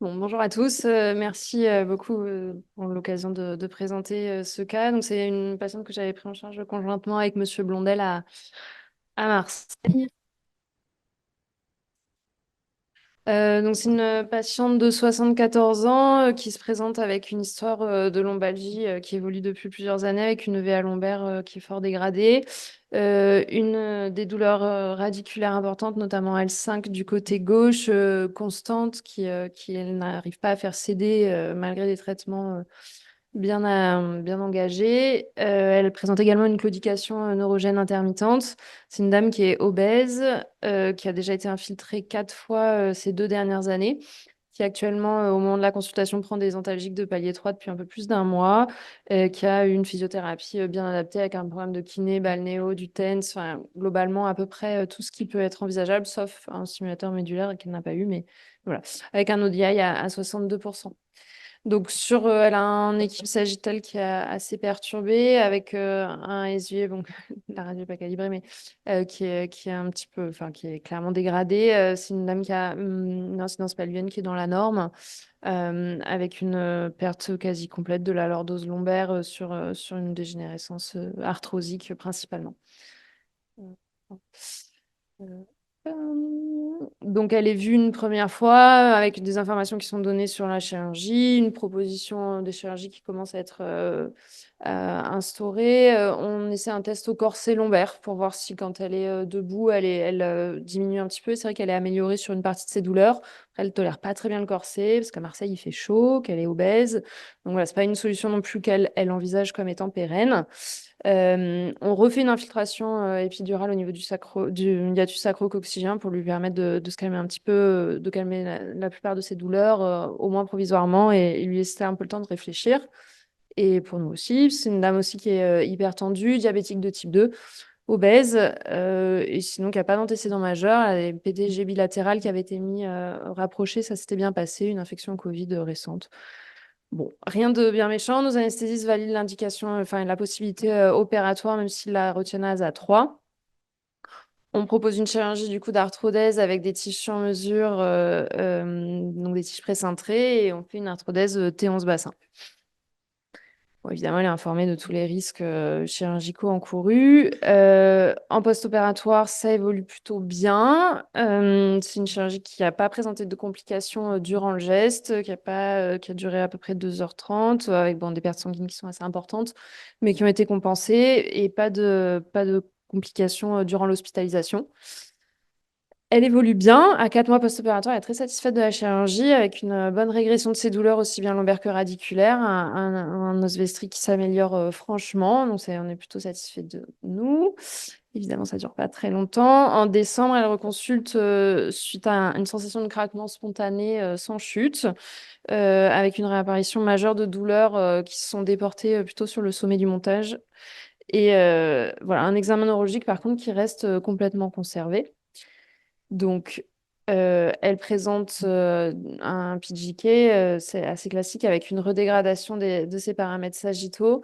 Bon, bonjour à tous. Merci beaucoup pour l'occasion de présenter ce cas. Donc, c'est une patiente que j'avais pris en charge conjointement avec Monsieur Blondel à Marseille. Donc, c'est une patiente de 74 ans qui se présente avec une histoire de lombalgie qui évolue depuis plusieurs années avec une EVA lombaire qui est fort dégradée. Des douleurs radiculaires importantes, notamment L5 du côté gauche, constante, qui elle n'arrive pas à faire céder malgré des traitements bien engagée. Elle présente également une claudication neurogène intermittente. C'est une dame qui est obèse, qui a déjà été infiltrée 4 fois ces 2 dernières années, qui actuellement, au moment de la consultation, prend des antalgiques de palier 3 depuis un peu plus d'un mois, qui a eu une physiothérapie bien adaptée avec un programme de kiné, balnéo, du TENS, enfin, globalement à peu près tout ce qui peut être envisageable, sauf un stimulateur médulaire qu'elle n'a pas eu, mais voilà, avec un ODI à 62%. Donc elle a un équipe sagittale qui est assez perturbée avec un SUV, bon, la radio n'est pas calibrée, mais qui est un petit peu, enfin, qui est clairement dégradée. C'est une dame qui a une incidence pelvienne qui est dans la norme, avec une perte quasi complète de la lordose lombaire sur une dégénérescence arthrosique principalement. Euh, donc, elle est vue une première fois avec des informations qui sont données sur la chirurgie, une proposition de chirurgie qui commence à être instaurée. On essaie un test au corset lombaire pour voir si, quand elle est debout, elle diminue un petit peu. C'est vrai qu'elle est améliorée sur une partie de ses douleurs. Après, elle ne tolère pas très bien le corset parce qu'à Marseille, il fait chaud, qu'elle est obèse. Donc, voilà, ce n'est pas une solution non plus qu'elle envisage comme étant pérenne. On refait une infiltration épidurale au niveau du hiatus sacro-coccygien pour lui permettre de se calmer un petit peu, de calmer la plupart de ses douleurs, au moins provisoirement, et lui laisser un peu le temps de réfléchir. Et pour nous aussi, c'est une dame aussi qui est hyper tendue, diabétique de type 2, obèse, et sinon qui n'a pas d'antécédent majeur. Elle a des PTG bilatérales qui avaient été mis rapprochés, ça s'était bien passé, une infection Covid récente. Bon, rien de bien méchant. Nos anesthésistes valident l'indication, enfin la possibilité opératoire, même s'ils la retiennent à 3. On propose une chirurgie du coup d'arthrodèse avec des tiges sur mesure, donc des tiges précintrées, et on fait une arthrodèse T11 bassin. Bon, évidemment, elle est informée de tous les risques chirurgicaux encourus. En post-opératoire, ça évolue plutôt bien. C'est une chirurgie qui n'a pas présenté de complications durant le geste, qui a duré à peu près 2h30, avec bon, des pertes sanguines qui sont assez importantes, mais qui ont été compensées, et pas de complications durant l'hospitalisation. Elle évolue bien. À 4 mois post-opératoire, elle est très satisfaite de la chirurgie, avec une bonne régression de ses douleurs, aussi bien lombaires que radiculaires, un osvestri qui s'améliore franchement. Donc, on est plutôt satisfait de nous. Évidemment, ça ne dure pas très longtemps. En décembre, elle reconsulte suite à une sensation de craquement spontané sans chute, avec une réapparition majeure de douleurs qui se sont déportées plutôt sur le sommet du montage. Et voilà, un examen neurologique, par contre, qui reste complètement conservé. Donc, elle présente un PGK, c'est assez classique, avec une redégradation de ses paramètres sagittaux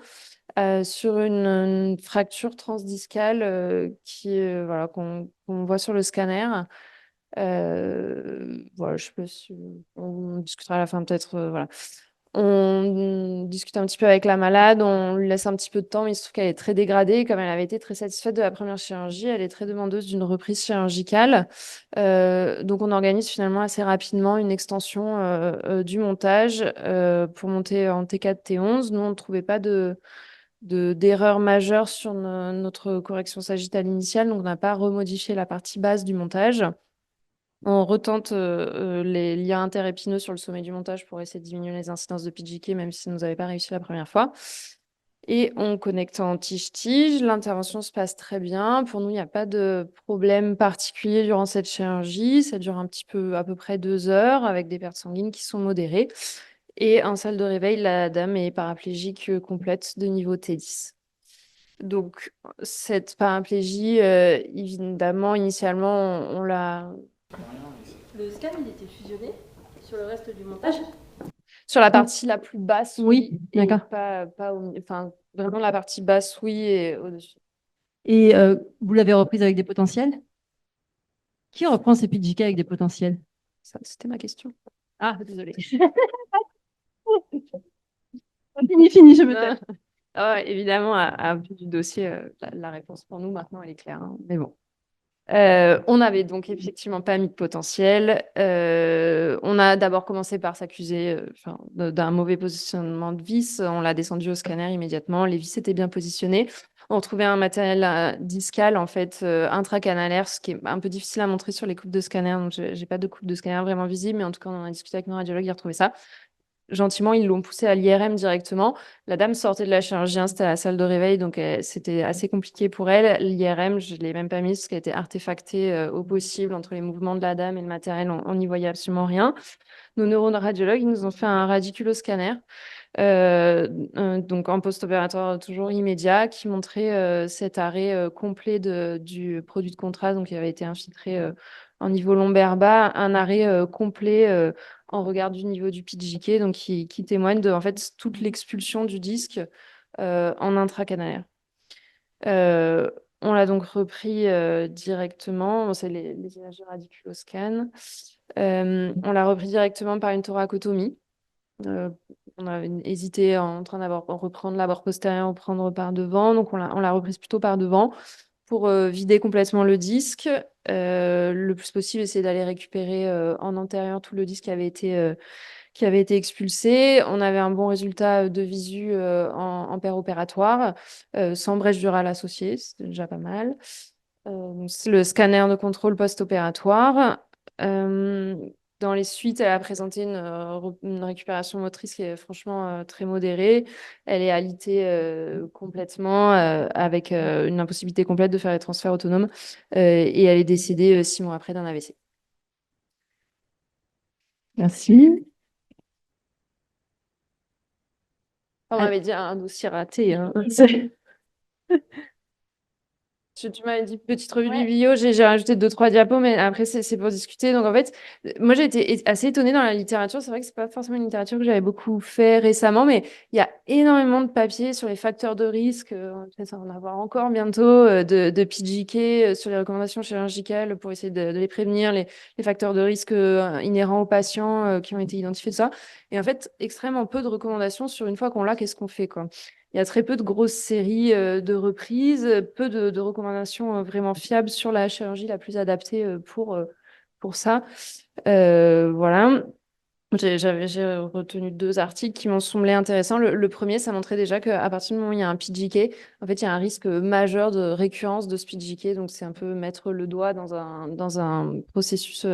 sur une fracture transdiscale voilà, qu'on voit sur le scanner. Voilà, je sais pas si on discutera à la fin peut-être. Voilà. On discute un petit peu avec la malade, on lui laisse un petit peu de temps, mais il se trouve qu'elle est très dégradée. Comme elle avait été très satisfaite de la première chirurgie, elle est très demandeuse d'une reprise chirurgicale. Donc, on organise finalement assez rapidement une extension du montage pour monter en T4, T11. Nous, on ne trouvait pas d'erreur majeure sur notre correction sagittale initiale, donc on n'a pas remodifié la partie basse du montage. On retente les liens interépineux sur le sommet du montage pour essayer de diminuer les incidences de PGK, même si ça ne nous avait pas réussi la première fois. Et on connecte en tige-tige. L'intervention se passe très bien. Pour nous, il n'y a pas de problème particulier durant cette chirurgie. Ça dure un petit peu, à peu près 2 heures, avec des pertes sanguines qui sont modérées. Et en salle de réveil, la dame est paraplégique complète de niveau T10. Donc, cette paraplégie, évidemment, initialement, on l'a. Le scan, il était fusionné sur le reste du montage. Sur la partie la plus basse, Oui, et d'accord. enfin, vraiment la partie basse, oui, et au-dessus. Et vous l'avez reprise avec des potentiels? Qui reprend ces PGK avec des potentiels? Ça, c'était ma question. Ah, désolée. Fini, je me tais. Évidemment, à vue du dossier, la réponse pour nous maintenant, elle est claire, hein. Mais bon. On n'avait donc effectivement pas mis de potentiel. On a d'abord commencé par s'accuser d'un mauvais positionnement de vis. On l'a descendu au scanner immédiatement. Les vis étaient bien positionnées. On trouvait un matériel discal, en fait, intracanalaire, ce qui est un peu difficile à montrer sur les coupes de scanner. Donc, j'ai pas de coupe de scanner vraiment visible, mais en tout cas, on en a discuté avec nos radiologues, ils retrouvaient ça. Gentiment, ils l'ont poussé à l'IRM directement. La dame sortait de la chirurgie, c'était à la salle de réveil, donc c'était assez compliqué pour elle. L'IRM, je ne l'ai même pas mise parce qu'elle était artefactée au possible entre les mouvements de la dame et le matériel. On n'y voyait absolument rien. Nos neuroradiologues, ils nous ont fait un radiculoscanner, donc en post-opératoire toujours immédiat, qui montrait cet arrêt complet du produit de contraste, donc il avait été infiltré en niveau lombaire bas, un arrêt complet en regard du niveau du PJK, donc qui témoigne de en fait toute l'expulsion du disque en intracanalaire. Euh, on l'a donc repris directement, bon, c'est les images de radiculoscan. On l'a repris directement par une thoracotomie. Euh, on avait hésité en train d'avoir reprendre la barre postérieure ou prendre par devant, donc on l'a reprise plutôt par devant pour vider complètement le disque. Le plus possible, essayer d'aller récupérer en antérieur tout le disque qui avait été expulsé. On avait un bon résultat de visu en péropératoire, sans brèche durale associée, c'était déjà pas mal. C'est le scanner de contrôle post-opératoire. Euh, Dans les suites, elle a présenté une récupération motrice qui est franchement très modérée. Elle est alitée complètement avec une impossibilité complète de faire les transferts autonomes. Et elle est décédée 6 mois après d'un AVC. Merci. On Ah, m'avait dit un dossier raté, hein. Tu m'avais dit petite revue de ouais. biblio, j'ai rajouté 2, 3 diapos, mais après, c'est pour discuter. Donc, en fait, moi, j'ai été assez étonnée dans la littérature. C'est vrai que c'est pas forcément une littérature que j'avais beaucoup fait récemment, mais il y a énormément de papiers sur les facteurs de risque. On va peut-être en avoir encore bientôt, de PJK, sur les recommandations chirurgicales pour essayer de les prévenir, les facteurs de risque inhérents aux patients qui ont été identifiés, tout ça. Et en fait, extrêmement peu de recommandations sur une fois qu'on l'a, qu'est-ce qu'on fait, quoi. Il y a très peu de grosses séries de reprises, peu de recommandations vraiment fiables sur la chirurgie la plus adaptée pour ça. Voilà. J'ai retenu 2 articles qui m'ont semblé intéressants. Le premier, ça montrait déjà qu'à partir du moment où il y a un PJK, en fait, il y a un risque majeur de récurrence de ce PJK. Donc, c'est un peu mettre le doigt dans un processus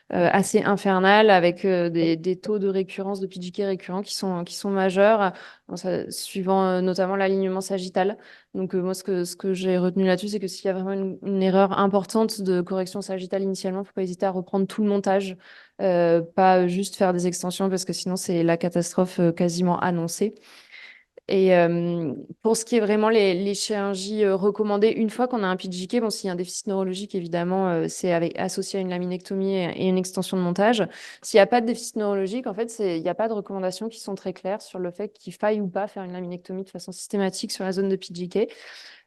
assez infernal avec des taux de récurrence de PJK récurrents qui sont majeurs, suivant notamment l'alignement sagittal. Donc, moi, ce que j'ai retenu là-dessus, c'est que s'il y a vraiment une erreur importante de correction sagittale initialement, il ne faut pas hésiter à reprendre tout le montage, pas juste faire des extensions parce que sinon c'est la catastrophe quasiment annoncée. Et pour ce qui est vraiment les chirurgies recommandées, une fois qu'on a un PJK, bon, s'il y a un déficit neurologique, évidemment, c'est associé à une laminectomie et une extension de montage. S'il n'y a pas de déficit neurologique, en fait, il n'y a pas de recommandations qui sont très claires sur le fait qu'il faille ou pas faire une laminectomie de façon systématique sur la zone de PJK.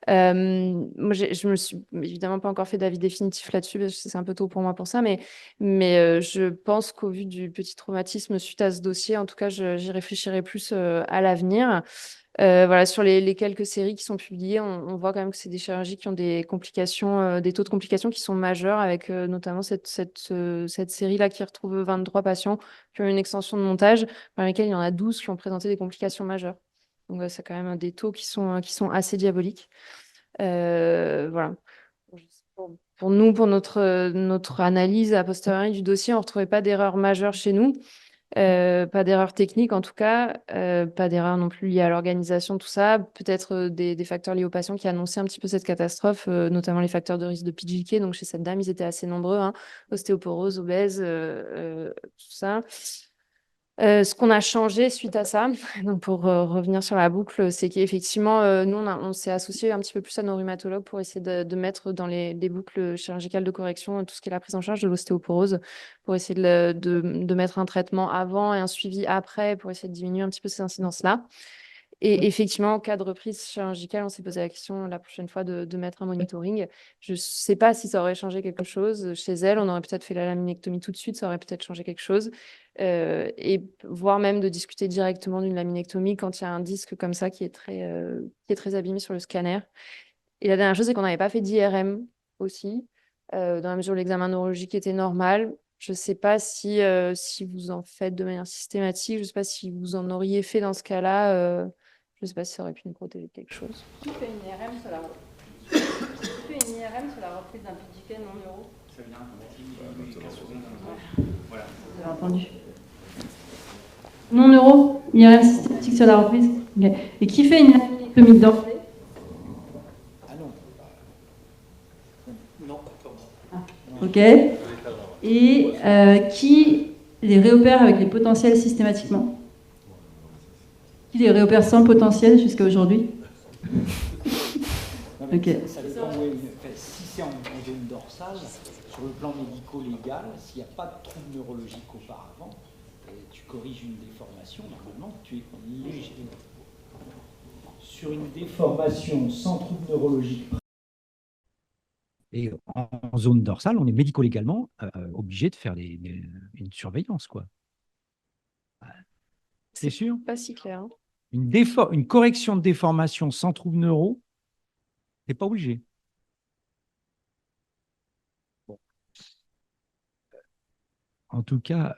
Moi, je me suis évidemment pas encore fait d'avis définitif là-dessus, parce que c'est un peu tôt pour moi pour ça, mais je pense qu'au vu du petit traumatisme suite à ce dossier, en tout cas, j'y réfléchirai plus à l'avenir. Voilà, sur les quelques séries qui sont publiées, on voit quand même que c'est des chirurgies qui ont des complications, des taux de complications qui sont majeurs, avec notamment cette série-là qui retrouve 23 patients qui ont une extension de montage, parmi lesquels il y en a 12 qui ont présenté des complications majeures. Donc, c'est quand même des taux qui sont assez diaboliques. Voilà. Pour nous, pour notre analyse a posteriori du dossier, on ne retrouvait pas d'erreur majeure chez nous. Pas d'erreur technique en tout cas, pas d'erreur non plus liée à l'organisation, tout ça. Peut-être des facteurs liés aux patients qui annonçaient un petit peu cette catastrophe, notamment les facteurs de risque de PJK. Donc chez cette dame, ils étaient assez nombreux, hein. Ostéoporose, obèse, tout ça. Ce qu'on a changé suite à ça, donc pour revenir sur la boucle, c'est qu'effectivement, nous, on s'est associé un petit peu plus à nos rhumatologues pour essayer de mettre dans les boucles chirurgicales de correction tout ce qui est la prise en charge de l'ostéoporose, pour essayer de mettre un traitement avant et un suivi après, pour essayer de diminuer un petit peu ces incidences-là. Et effectivement, en cas de reprise chirurgicale, on s'est posé la question la prochaine fois de mettre un monitoring. Je ne sais pas si ça aurait changé quelque chose chez elle. On aurait peut-être fait la laminectomie tout de suite, ça aurait peut-être changé quelque chose. Et voire même de discuter directement d'une laminectomie quand il y a un disque comme ça qui est très abîmé sur le scanner. Et la dernière chose, c'est qu'on n'avait pas fait d'IRM aussi, dans la mesure où l'examen neurologique était normal. Je ne sais pas si vous en faites de manière systématique, je ne sais pas si vous en auriez fait dans ce cas-là. Je ne sais pas si ça aurait pu nous protéger de quelque chose. Qui fait une IRM sur la reprise d'un PGK non neuro? Ça vient. Voilà. Vous avez entendu. Non neuro, IRM systématique sur la reprise. Okay. Et qui fait une laminectomie d'emblée? Ah non. Non, pas Ok. Et qui les réopère avec les potentiels systématiquement? Qui les réopère sans potentiel jusqu'à aujourd'hui? Ok. Ça dépend où si c'est en zone dorsale, sur le plan médico-légal, s'il n'y a pas de trouble neurologique auparavant, et tu corriges une déformation, normalement, tu es léger. Sur une déformation sans trouble neurologique. Et en zone dorsale, on est médico-légalement obligé de faire une surveillance, quoi. C'est sûr? Pas si clair. Hein. Une correction de déformation sans trouble neuro, t'es pas obligé. Bon. En tout cas,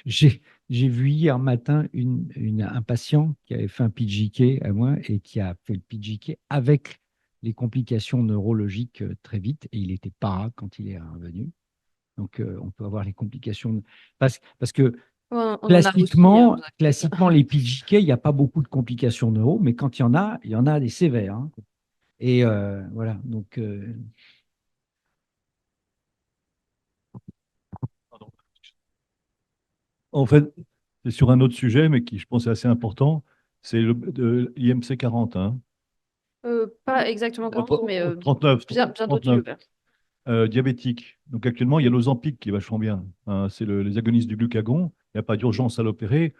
j'ai vu hier matin un patient qui avait fait un PGK à moi et qui a fait le PGK avec les complications neurologiques très vite, et il était para quand il est revenu. Donc, on peut avoir les complications. Parce que classiquement, les PGK, il n'y a pas beaucoup de complications neuro, mais quand il y en a des sévères. Hein. Et voilà, donc... En fait, c'est sur un autre sujet, mais qui, je pense, est assez important. C'est l'IMC 40. Hein. Pas exactement 40, mais 39. bien d'autres 39. kilomètres. Diabétique. Donc actuellement, il y a l'Ozempic qui est vachement bien. Hein. C'est les agonistes du glucagon. Il n'y a pas d'urgence à l'opérer.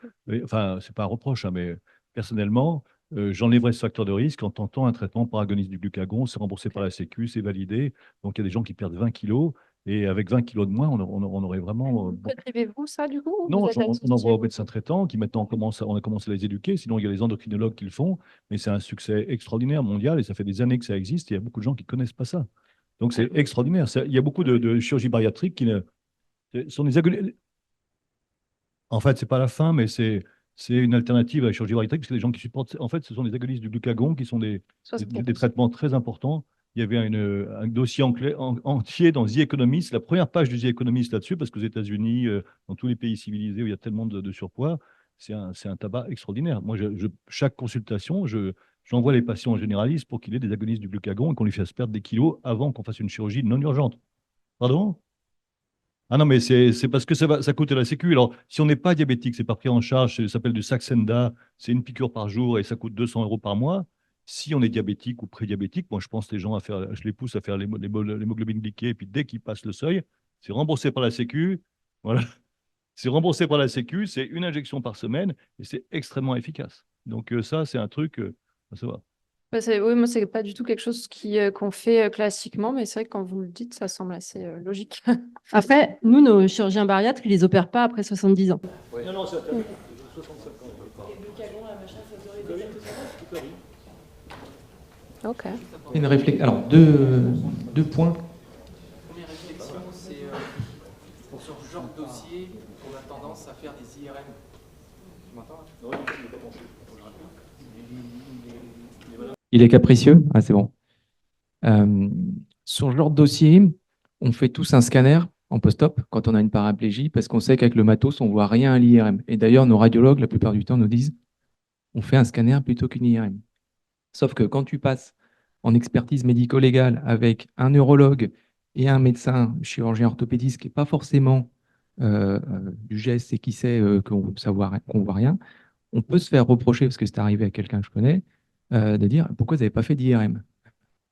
Enfin, c'est pas un reproche, hein, mais personnellement, j'enlèverais ce facteur de risque en tentant un traitement par agoniste du glucagon. C'est remboursé par la Sécu, c'est validé. Donc il y a des gens qui perdent 20 kilos. Et avec 20 kilos de moins, on aurait vraiment. Prescrivez-vous ça, du coup? Non, Vous êtes on envoie aux médecins traitants qui maintenant on a commencé à les éduquer. Sinon, il y a les endocrinologues qui le font. Mais c'est un succès extraordinaire mondial et ça fait des années que ça existe. Et il y a beaucoup de gens qui ne connaissent pas ça. Donc, c'est extraordinaire. Il y a beaucoup de chirurgie bariatrique qui sont des agonistes. En fait, ce n'est pas la fin, mais c'est une alternative à la chirurgie bariatrique parce que les gens qui supportent. En fait, ce sont des agonistes du glucagon qui sont des traitements très importants. Il y avait un dossier entier dans The Economist, c'est la première page du The Economist là-dessus, parce qu'aux États-Unis, dans tous les pays civilisés où il y a tellement de surpoids, c'est un tabac extraordinaire. Moi, chaque consultation, j'envoie les patients en généraliste pour qu'il ait des agonistes du glucagon et qu'on lui fasse perdre des kilos avant qu'on fasse une chirurgie non urgente. Pardon? Ah non, mais c'est parce que ça coûte à la Sécu. Alors, si on n'est pas diabétique, c'est pas pris en charge, ça s'appelle du Saxenda, c'est une piqûre par jour et ça coûte 200 euros par mois. Si on est diabétique ou prédiabétique, moi je pense les gens je les pousse à faire l'hémoglobine glyquée et puis dès qu'ils passent le seuil, c'est remboursé par la Sécu. Voilà, c'est remboursé par la Sécu, c'est une injection par semaine et c'est extrêmement efficace. Donc ça, c'est un truc à savoir. Oui, moi, c'est pas du tout quelque chose qu'on fait classiquement, mais c'est vrai que quand vous le dites, ça semble assez logique. Après, nous, nos chirurgiens bariatres, ils les opèrent pas après 70 ans. Ouais. Non, c'est 65 ans. Ok. Une réflexion. Alors, deux points. Première réflexion, c'est sur ce genre de dossier, on a tendance à faire des IRM. Tu m'entends? Non, il n'est pas penché. Il est capricieux? Ah, c'est bon. Sur ce genre de dossier, on fait tous un scanner en post-op quand on a une paraplégie parce qu'on sait qu'avec le matos, on ne voit rien à l'IRM. Et d'ailleurs, nos radiologues, la plupart du temps, nous disent on fait un scanner plutôt qu'une IRM. Sauf que quand tu passes en expertise médico-légale avec un neurologue et un médecin chirurgien orthopédiste qui n'est pas forcément du geste et qui sait qu'on ne voit rien, on peut se faire reprocher, parce que c'est arrivé à quelqu'un que je connais, de dire pourquoi vous n'avez pas fait d'IRM?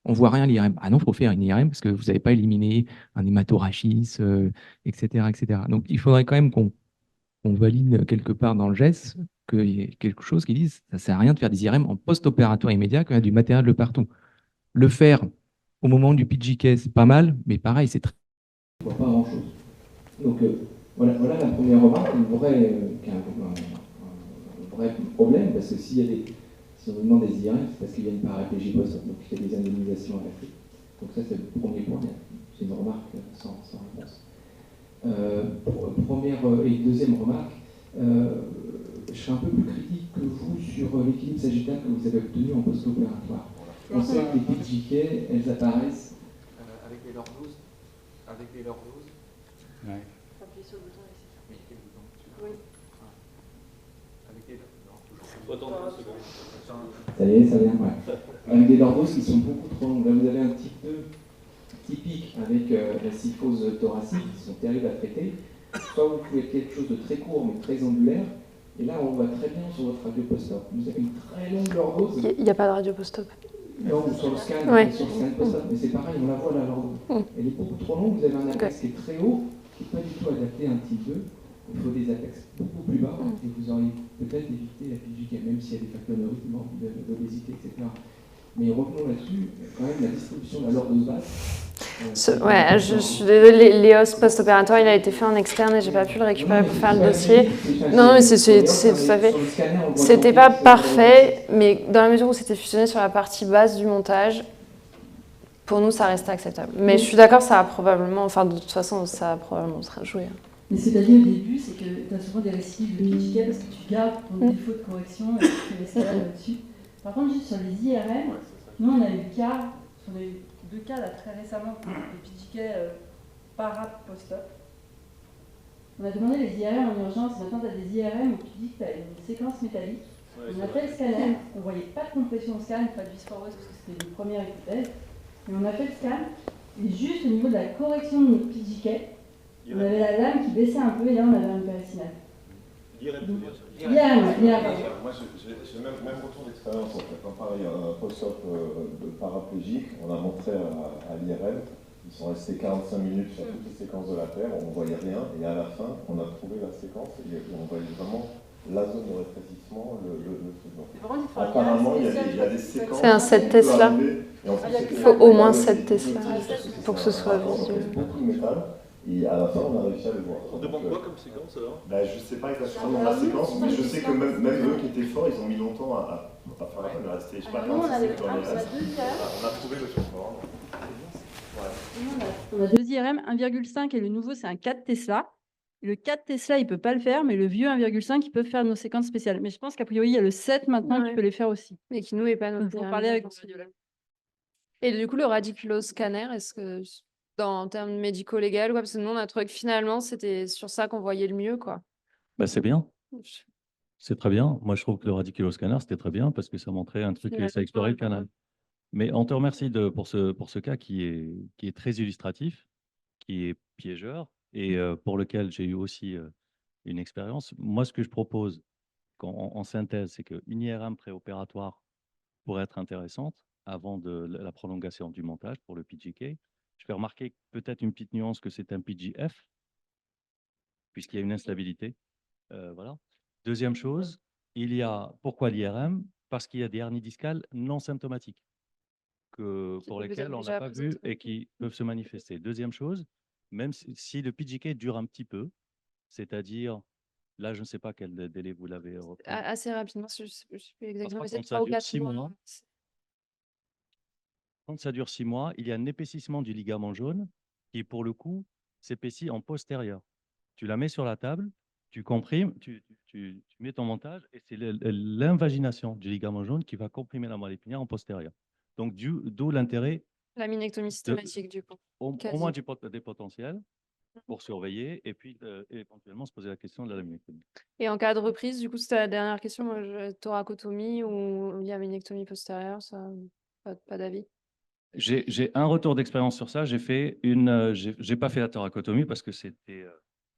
On ne voit rien à l'IRM. Ah non, il faut faire une IRM parce que vous n'avez pas éliminé un hématorachis, etc., etc. Donc il faudrait quand même qu'on valide quelque part dans le geste qu'il y ait quelque chose qui dise ça ne sert à rien de faire des IRM en post-opératoire immédiat quand il y a du matériel de partout. Le faire au moment du PGK, c'est pas mal, mais pareil, c'est très. On ne voit pas grand-chose. Donc voilà la première remarque, qui est un vrai problème, parce que si on nous demande des IRM, c'est parce qu'il y a une paraplégie post-op, donc il y a des indemnisations à faire. Donc ça, c'est le premier point. C'est une remarque sans réponse. Première et deuxième remarque, je serai un peu plus critique que vous sur l'équilibre sagittal que vous avez obtenu en post-opératoire. On sait que les PGK, elles apparaissent avec les lordoses. Avec les lordoses. Ouais. Appuie sur le bouton ici. Oui, quel bouton? Oui. Avec les lordoses. Ça y est, ça vient, ouais. Avec des lordoses qui sont beaucoup trop longues. Là, vous avez un type 2 typique avec la cyphose thoracique, qui sont terribles à traiter. Soit vous pouvez quelque chose de très court, mais très angulaire. Et là, on voit très bien sur votre radio post-op. Vous avez une très longue lordose. Il n'y a pas de radio post-op. Non, sur le scan, Ouais. sur le scan post-op, mais c'est pareil, on la voit la lordose. Elle est beaucoup trop longue, vous avez un apex qui est très haut, qui n'est pas du tout adapté à un type 2. Il faut des apex beaucoup plus bas, et vous auriez peut-être évité la PGK, même s'il y a des facteurs de rythme, d'obésité, etc. Mais revenons là-dessus, quand même, la distribution de la lordose basse. Ouais, je suis désolée, l'EOS post-opératoire, il a été fait en externe et j'ai pas pu le récupérer pour faire le dossier. Non, mais c'est tout à fait. C'était pas parfait, mais dans la mesure où c'était fusionné sur la partie basse du montage, pour nous, ça restait acceptable. Mais je suis d'accord, ça a probablement, enfin, de toute façon, ça a probablement sera joué. Mais ce que tu as dit au début, c'est que tu as souvent des récidives de PGK parce que tu gardes ton défaut de correction et tu fais l'escalade là-dessus. Par contre, juste sur les IRM, nous, on a eu le cas, sur les 2 cas là, très récemment, des PGK para post-op. On a demandé les IRM en urgence. Maintenant, tu as des IRM où tu dis que tu as une séquence métallique. On a fait le scanner, on ne voyait pas de compression au scan, pas de vis foreuse parce que c'était une première hypothèse. Mais on a fait le scan, et juste au niveau de la correction de notre PGK, on avait la lame qui baissait un peu et là on avait un péricinal. IRM. Moi j'ai même retour d'expérience en fait. Pareil, un post-op paraplégique, on a montré à l'IRM, ils sont restés 45 minutes sur toutes les séquences de la Terre, on ne voyait rien et à la fin on a trouvé la séquence et on voyait vraiment la zone de rétrécissement, le truc. Apparemment il y a des séquences. C'est un 7 Tesla. Il faut au moins 7 Tesla pour que ce soit visuel. Beaucoup de métal. Et à la fin, on a réussi à le voir. On demande quoi comme séquence alors? Je ne sais pas exactement la séquence, mais je sais que même eux qui étaient forts, ils ont mis longtemps à faire la peine de rester. Je sais pas quand on a trouvé le support. On a 2 IRM, 1,5 et le nouveau c'est un 4 Tesla. Le 4 Tesla, il ne peut pas le faire, mais le vieux 1,5, il peut faire nos séquences spéciales. Mais je pense qu'a priori, il y a le 7 maintenant qui peut les faire aussi. Mais qui nous est pas Il noté. faut parler avec le radiologue. Et du coup, le radiculoscanner, est-ce que, en termes médico-légal, parce que nous, on a trouvé que finalement, c'était sur ça qu'on voyait le mieux, quoi. Bah, c'est bien. C'est très bien. Moi, je trouve que le radiculoscanner, c'était très bien parce que ça montrait un truc et ça explorait le canal. Mais on te remercie pour ce cas qui est très illustratif, qui est piégeur et pour lequel j'ai eu aussi une expérience. Moi, ce que je propose en synthèse, c'est qu'une IRM préopératoire pourrait être intéressante avant de la prolongation du montage pour le PGK. Je fais remarquer peut-être une petite nuance que c'est un PGF, puisqu'il y a une instabilité. Voilà. Deuxième chose, pourquoi l'IRM? Parce qu'il y a des hernies discales non symptomatiques pour lesquelles on n'a pas vu et qui peuvent se manifester. Deuxième chose, même si le PGK dure un petit peu, c'est-à-dire, là, je ne sais pas quel délai vous l'avez repris. Assez rapidement, je ne sais plus exactement, mais c'est Quand 3 ça ou dure 4 6 mois. mois, quand ça dure 6 mois, il y a un épaississement du ligament jaune qui, pour le coup, s'épaissit en postérieur. Tu la mets sur la table, tu comprimes, tu mets ton montage et c'est l'invagination du ligament jaune qui va comprimer la moelle épinière en postérieur. Donc, d'où l'intérêt. La minectomie systématique, du coup. Au moins des potentiels pour surveiller et puis éventuellement se poser la question de la laminectomie. Et en cas de reprise, du coup, c'était la dernière question, thoracotomie ou laminectomie postérieure, ça, pas d'avis? J'ai un retour d'expérience sur ça. J'ai pas fait la thoracotomie parce que c'était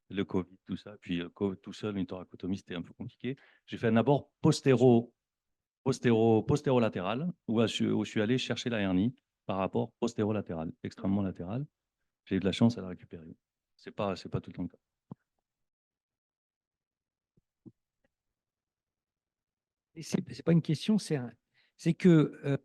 le Covid, tout ça. Puis tout seul, une thoracotomie, c'était un peu compliqué. J'ai fait un abord postérolatéral où je suis allé chercher la hernie par rapport postérolatéral, extrêmement latéral. J'ai eu de la chance à la récupérer. C'est pas tout le temps le cas. C'est pas une question, c'est que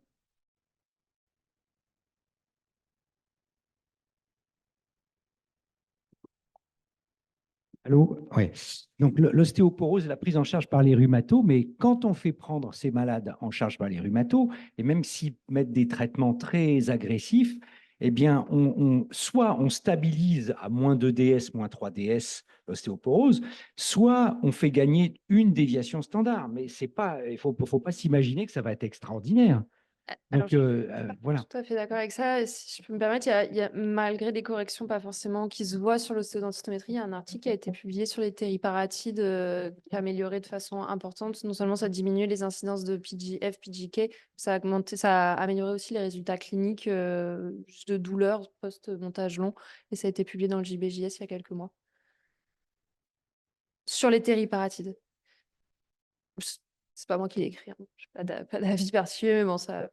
allô? Ouais. Donc, l'ostéoporose est la prise en charge par les rhumatos, mais quand on fait prendre ces malades en charge par les rhumatos, et même s'ils mettent des traitements très agressifs, eh bien, soit on stabilise à moins 2 DS, moins 3 DS l'ostéoporose, soit on fait gagner une déviation standard. Mais c'est pas, il faut pas s'imaginer que ça va être extraordinaire. Alors, Donc, je ne suis pas voilà. tout à fait d'accord avec ça. Et si je peux me permettre, malgré des corrections pas forcément qui se voient sur l'ostéodensitométrie, il y a un article qui a été publié sur les tériparatides qui a amélioré de façon importante. Non seulement ça a diminué les incidences de PGF, PGK, ça a amélioré aussi les résultats cliniques juste de douleur post-montage long. Et ça a été publié dans le JBJS il y a quelques mois. Sur les tériparatides. C'est pas moi qui l'ai écrit, hein. Je n'ai pas d'avis particulier, mais bon, ça.